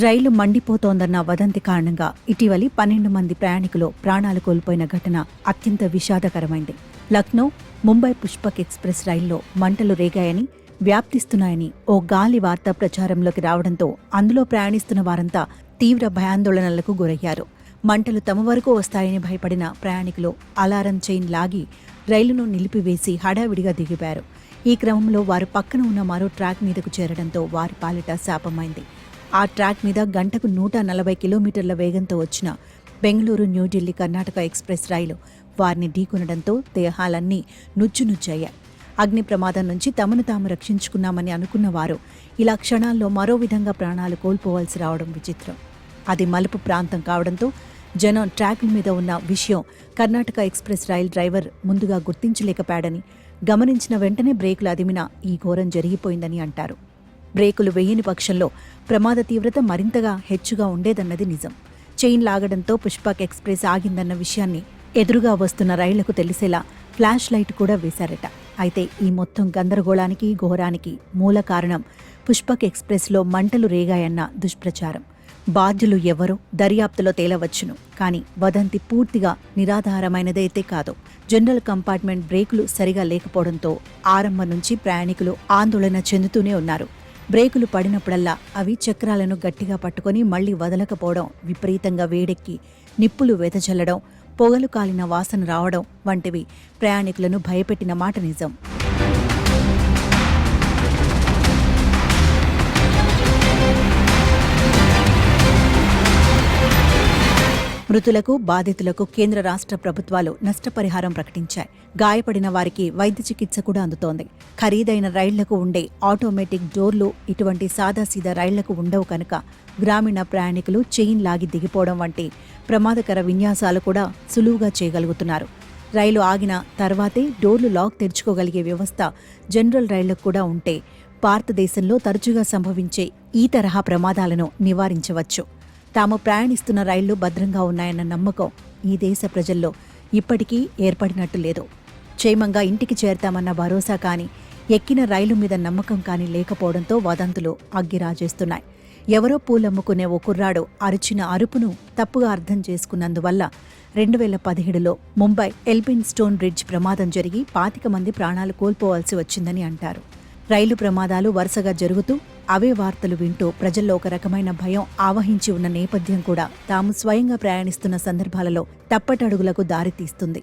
రైలు మండిపోతోందన్న వదంతి కారణంగా ఇటీవలి 12 మంది ప్రయాణికులు ప్రాణాలు కోల్పోయిన ఘటన అత్యంత విషాదకరమైంది. లక్నో ముంబై పుష్పక్ ఎక్స్ప్రెస్ రైల్లో మంటలు రేగాయని, వ్యాప్తిస్తున్నాయని ఓ గాలి వార్త ప్రచారంలోకి రావడంతో అందులో ప్రయాణిస్తున్న వారంతా తీవ్ర భయాందోళనలకు గురయ్యారు. మంటలు తమ వరకు వస్తాయని భయపడిన ప్రయాణికులు అలారం చైన్ లాగి రైలును నిలిపివేసి హడావిడిగా దిగిపారు. ఈ క్రమంలో వారు పక్కన ఉన్న మరో ట్రాక్ మీదకు చేరడంతో వారి పాలిట శాపమైంది. ఆ ట్రాక్ మీద గంటకు 140 కిలోమీటర్ల వేగంతో వచ్చిన బెంగళూరు న్యూఢిల్లీ కర్ణాటక ఎక్స్ప్రెస్ రైలు వారిని ఢీకొనడంతో దేహాలన్నీ నుజ్జునుజ్జయ్యాయి. అగ్ని ప్రమాదం నుంచి తమను తాము రక్షించుకున్నామని అనుకున్న వారు ఇలా క్షణాల్లో మరో విధంగా ప్రాణాలు కోల్పోవలసి రావడం విచిత్రం. అది మలుపు ప్రాంతం కావడంతో జనం ట్రాకుల మీద ఉన్న విషయం కర్ణాటక ఎక్స్ప్రెస్ రైలు డ్రైవర్ ముందుగా గుర్తించలేకపోయాడని, గమనించిన వెంటనే బ్రేకులు అదిమినా ఈ ఘోరం జరిగిపోయిందని అంటారు. బ్రేకులు వేయని పక్షంలో ప్రమాద తీవ్రత మరింతగా హెచ్చుగా ఉండేదన్నది నిజం. చైన్ లాగడంతో పుష్పక్ ఎక్స్ప్రెస్ ఆగిందన్న విషయాన్ని ఎదురుగా వస్తున్న రైళ్లకు తెలిసేలా ఫ్లాష్ లైట్ కూడా వేశారట. అయితే ఈ మొత్తం గందరగోళానికి, ఘోరానికి మూల కారణం పుష్పక్ ఎక్స్ప్రెస్లో మంటలు రేగాయన్న దుష్ప్రచారం. బాధ్యులు ఎవరో దర్యాప్తులో తేలవచ్చును, కానీ వదంతి పూర్తిగా నిరాధారమైనదైతే కాదు. జనరల్ కంపార్ట్మెంట్ బ్రేకులు సరిగా లేకపోవడంతో ఆరంభం నుంచి ప్రయాణికులు ఆందోళన చెందుతూనే ఉన్నారు. బ్రేకులు పడినప్పుడల్లా అవి చక్రాలను గట్టిగా పట్టుకొని మళ్లీ వదలకపోవడం, విపరీతంగా వేడెక్కి నిప్పులు వెదజల్లడం, పొగలు కాలిన వాసన రావడం వంటివి ప్రయాణికులను భయపెట్టిన మాట నిజం. మృతులకు, బాధితులకు కేంద్ర రాష్ట్ర ప్రభుత్వాలు నష్టపరిహారం ప్రకటించాయి. గాయపడిన వారికి వైద్య చికిత్స కూడా అందుతోంది. ఖరీదైన రైళ్లకు ఉండే ఆటోమేటిక్ డోర్లు ఇటువంటి సాదాసీదా రైళ్లకు ఉండవు కనుక గ్రామీణ ప్రయాణికులు చైన్ లాగి దిగిపోవడం వంటి ప్రమాదకర విన్యాసాలు కూడా సులువుగా చేయగలుగుతున్నారు. రైలు ఆగిన తర్వాతే డోర్లు లాక్ తెరుచుకోగలిగే వ్యవస్థ జనరల్ రైళ్లకు కూడా ఉంటే భారతదేశంలో తరచుగా సంభవించే ఈ తరహా ప్రమాదాలను నివారించవచ్చు. తాము ప్రయాణిస్తున్న రైళ్లు భద్రంగా ఉన్నాయన్న నమ్మకం ఈ దేశ ప్రజల్లో ఇప్పటికీ ఏర్పడినట్టు లేదు. క్షేమంగా ఇంటికి చేరతామన్న భరోసా కానీ, ఎక్కిన రైలు మీద నమ్మకం కానీ లేకపోవడంతో వదంతులు అగ్గిరాజేస్తున్నాయి. ఎవరో పూలమ్ముకునే ఓ కుర్రాడు అరిచిన అరుపును తప్పుగా అర్థం చేసుకున్నందువల్ల 2017లో ముంబై ఎల్బిన్ స్టోన్ బ్రిడ్జ్ ప్రమాదం జరిగి 25 మంది ప్రాణాలు కోల్పోవాల్సి వచ్చిందని అంటారు. రైలు ప్రమాదాలు వరుసగా జరుగుతూ అవే వార్తలు వింటూ ప్రజల్లో ఒక రకమైన భయం ఆవహించి ఉన్న నేపథ్యం కూడా తాము స్వయంగా ప్రయాణిస్తున్న సందర్భాలలో తప్పటడుగులకు దారితీస్తుంది.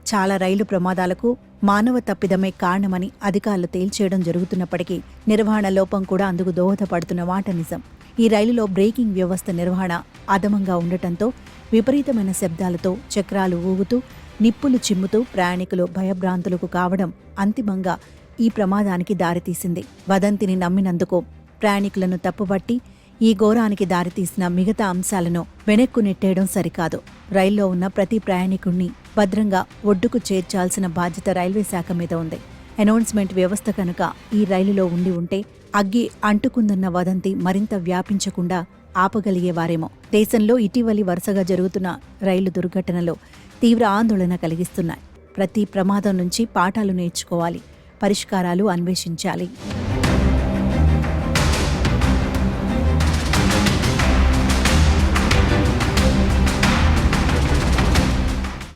చాలా రైలు ప్రమాదాలకు మానవ తప్పిదమే కారణమని అధికారులు తేల్చేయడం జరుగుతున్నప్పటికీ నిర్వహణ లోపం కూడా అందుకు దోహదపడుతున్న మాట నిజం. ఈ రైలులో బ్రేకింగ్ వ్యవస్థ నిర్వహణ అధమంగా ఉండటంతో విపరీతమైన శబ్దాలతో చక్రాలు ఊగుతూ, నిప్పులు చిమ్ముతూ ప్రయాణికులు భయభ్రాంతులకు కావడం అంతిమంగా ఈ ప్రమాదానికి దారితీసింది. వదంతిని నమ్మినందుకు ప్రయాణికులను తప్పుబట్టి ఈ ఘోరానికి దారితీసిన మిగతా అంశాలను వెనక్కు నెట్టేయడం సరికాదు. రైల్లో ఉన్న ప్రతి ప్రయాణికుణ్ణి భద్రంగా ఒడ్డుకు చేర్చాల్సిన బాధ్యత రైల్వే శాఖ మీద ఉంది. అనౌన్స్మెంట్ వ్యవస్థ కనుక ఈ రైలులో ఉండి ఉంటే అగ్గి అంటుకుందన్న వదంతి మరింత వ్యాపించకుండా ఆపగలిగేవారేమో. దేశంలో ఇటీవలి వరుసగా జరుగుతున్న రైలు దుర్ఘటనలో తీవ్ర ఆందోళన కలిగిస్తున్నాయి. ప్రతి ప్రమాదం నుంచి పాఠాలు నేర్చుకోవాలి, పరిష్కారాలు అన్వేషించాలి.